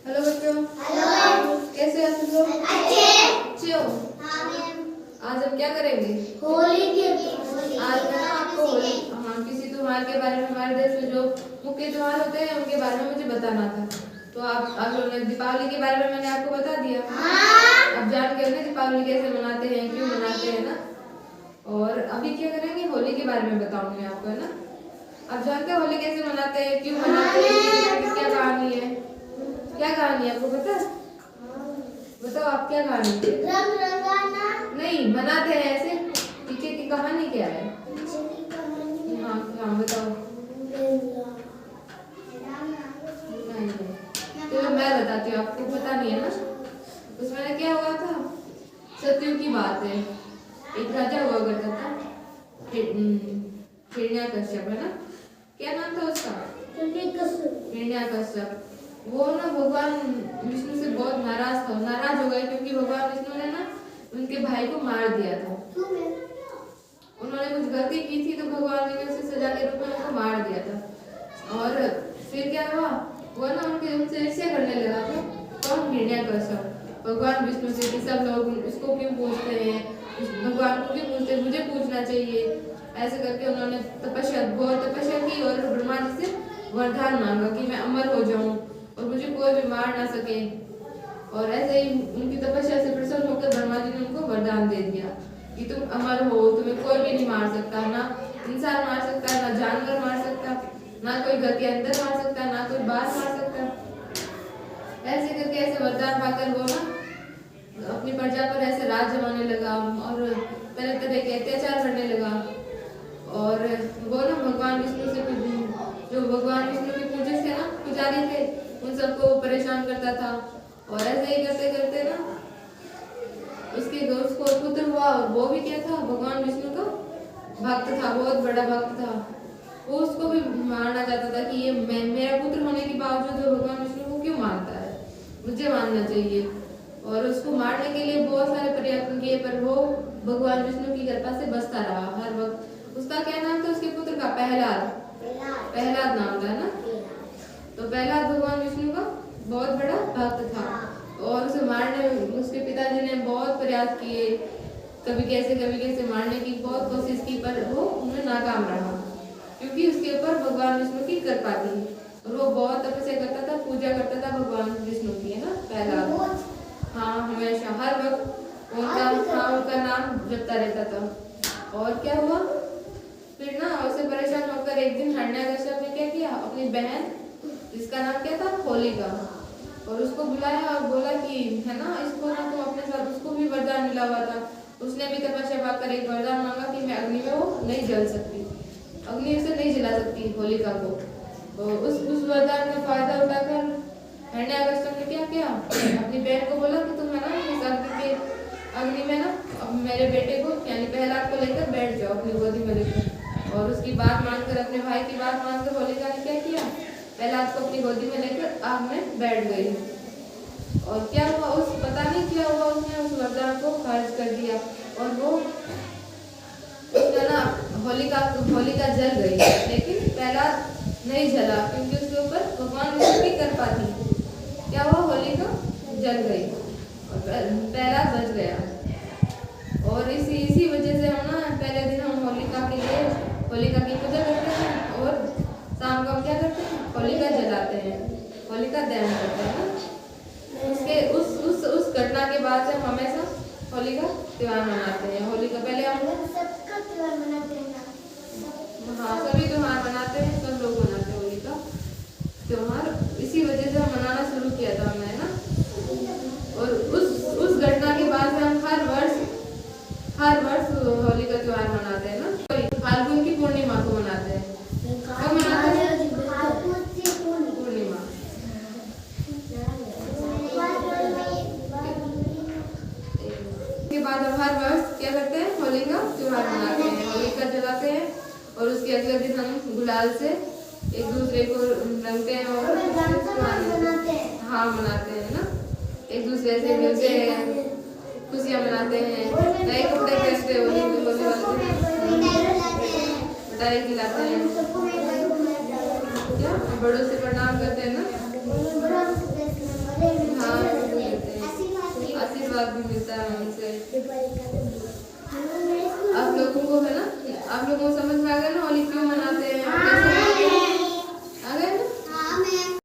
Hello बच्चों। Hello. कैसे हो तुम लोग? अच्छे हो? हाँ मैम। आज हम क्या करेंगे? होली के आज मैं ना आपको होली किसी त्योहार के बारे में, हमारे देश में जो मुख्य त्योहार होते हैं उनके बारे में मुझे बताना था। तो आप लोगों ने दीपावली के बारे में मैंने आपको बता दिया। अब जान गए दीपावली कैसे मनाते हैं, क्यों मनाते हैं ना। और अभी क्या करेंगे, होली के बारे में बताऊंगी मैं आपको, है ना। आप जानते हैं होली कैसे मनाते हैं, क्यों मनाते हैं, क्या कहानी है? क्या कहानी है आपको पता है? बताओ आप, क्या कहानी है? रंग रंगाना नहीं, मनाते हैं ऐसे, पीछे की कहानी क्या है? हाँ हाँ बताओ। नहीं चलो मैं बताती हूँ, आपको पता नहीं है ना। उसमें क्या हुआ था, सत्युग की बात है। एक राजा हुआ करता था, हिरण्यकश्यप, है ना। क्या नाम था उसका? हिरण्यकश्यप। वो ना भगवान विष्णु से बहुत नाराज हो गए, क्योंकि भगवान विष्णु ने ना उनके भाई को मार दिया था। उन्होंने कुछ गलती की थी तो भगवान जी ने उसे सजा के रूप में उनको मार दिया था। और फिर क्या हुआ, वो ना उनसे ईर्ष्या करने लगा था। कौन? हिरण्यकश्यप। भगवान विष्णु से कि सब लोग उसको क्यों पूछते हैं, भगवान को क्यों पूछते हैं, मुझे पूछना चाहिए। ऐसे करके उन्होंने बहुत तपस्या की और ब्रह्मा जी से वरदान मांगा कि मैं अमर हो जाऊं और मुझे कोई भी मार ना सके। और ऐसे ही उनकी तपस्या से प्रसन्न होकर ब्रह्मा जी ने उनको वरदान दे दिया कि तुम अमर हो, तुम्हें कोई भी नहीं मार सकता, ना इंसान मार सकता, ना जानवर मार सकता, ना कोई घर के अंदर मार सकता, ना कोई बाहर मार सकता। ऐसे करके ऐसे वरदान पाकर वो ना अपनी प्रजा पर ऐसे राज जमाने लगा और तरह तरह के अत्याचार करने लगा। और वो ना भगवान विष्णु से, जो भगवान विष्णु के पूजक थे ना, पुजारी थे, उन सबको परेशान करता था। और ऐसे ही करते करते ना उसको पुत्र हुआ, और वो भी क्या था, भगवान विष्णु का भक्त था, बहुत बड़ा भक्त था। वो उसको भी मारना चाहता था कि ये मेरा पुत्र होने के बावजूद जो भगवान विष्णु को क्यों मारता है, मुझे मारना चाहिए। और उसको मारने के लिए बहुत सारे प्रयत्न किए, पर वो भगवान विष्णु की कृपा से बचता रहा हर वक्त। उसका क्या नाम था उसके पुत्र का? प्रहलाद नाम था ना। तो प्रहलाद भगवान विष्णु का बहुत बड़ा भक्त था और उसे मारने उसके पिताजी ने बहुत प्रयास किए, कभी कैसे मारने की बहुत कोशिश की, पर वो उनमें नाकाम रहा, क्योंकि उसके ऊपर भगवान विष्णु की कृपा थी और वो बहुत तपस्या करता था, पूजा करता था भगवान विष्णु की, है ना प्रहलाद। हाँ, हमेशा हर वक्त उनका नाम जपता रहता था। और क्या हुआ फिर ना, उसे परेशान होकर एक दिन हिरण्यकश्यप ने क्या किया, अपनी बहन जिसका नाम क्या था, होलिका, और उसको बुलाया और बोला कि है ना, इसको ना तुम अपने साथ, उसको भी वरदान मिला हुआ था, उसने भी तपस्या पाकर एक वरदान मांगा कि मैं अग्नि में वो नहीं जल सकती, अग्नि उसे नहीं जला सकती होलिका को। तो उस वरदान का फायदा उठाकर हिरण्यकश्यप ने क्या किया, अपनी बहन को बोला कि तुम है ना इस अग्नि में ना अब मेरे बेटे को यानी प्रहलाद को लेकर बैठ जाओ अपनी गोदी में लेकर। और उसकी बात मानकर, अपने भाई की बात मानकर होलिका ने क्या किया, प्रहलाद को अपनी गोदी में लेकर आग में बैठ गई। और क्या हुआ, पता नहीं क्या हुआ, उसने उस वरदान को खारिज कर दिया और वो उसका ना होलिका जल गई, लेकिन प्रहलाद नहीं जला, क्योंकि उसके ऊपर भगवान विष्णु की कृपा थी। क्या हुआ, होलिका जल गई और प्रहलाद बच गया। और इसी वजह से हम ना पहले दिन हम होलिका की पूजा करते हैं और शाम को हम क्या करते हैं, होलिका जलाते हैं, होलिका दहन करते हैं ना। उसके उस घटना के बाद से हम हमेशा होली का त्योहार मनाते हैं। होली का पहले हम सबका त्योहार मनाते हैं ना। हाँ, सभी त्योहार मनाते हैं, सब लोग मनाते हैं होली का त्योहार। इसी वजह से हम मनाना शुरू किया था हमने ना। और उस घटना के बाद से हम हर वर्ष होली का त्योहार मनाते हैं ना। फाल्गुन की पूर्णिमा को मनाते हैं। कब मनाते हैं? पूर्णिमा। के बाद हम हर वर्ष क्या करते हैं, होली का त्योहार मनाते हैं, होलिका जलाते हैं और उसके अगले दिन हम गुलाल से एक दूसरे को रंगते हैं और हाँ मनाते हैं ना, एक दूसरे से मिलते हैं, खुशियाँ मनाते हैं, नए कपड़े पहनते हैं, होली वाले मिठाई खिलाते हैं, क्या बड़ों से प्रणाम करते हैं ना। भी मिलता है हमसे। पेपर का तो हम मेरे स्कूल आप लोगों को है ना, आप लोगों को समझ में आ गया ना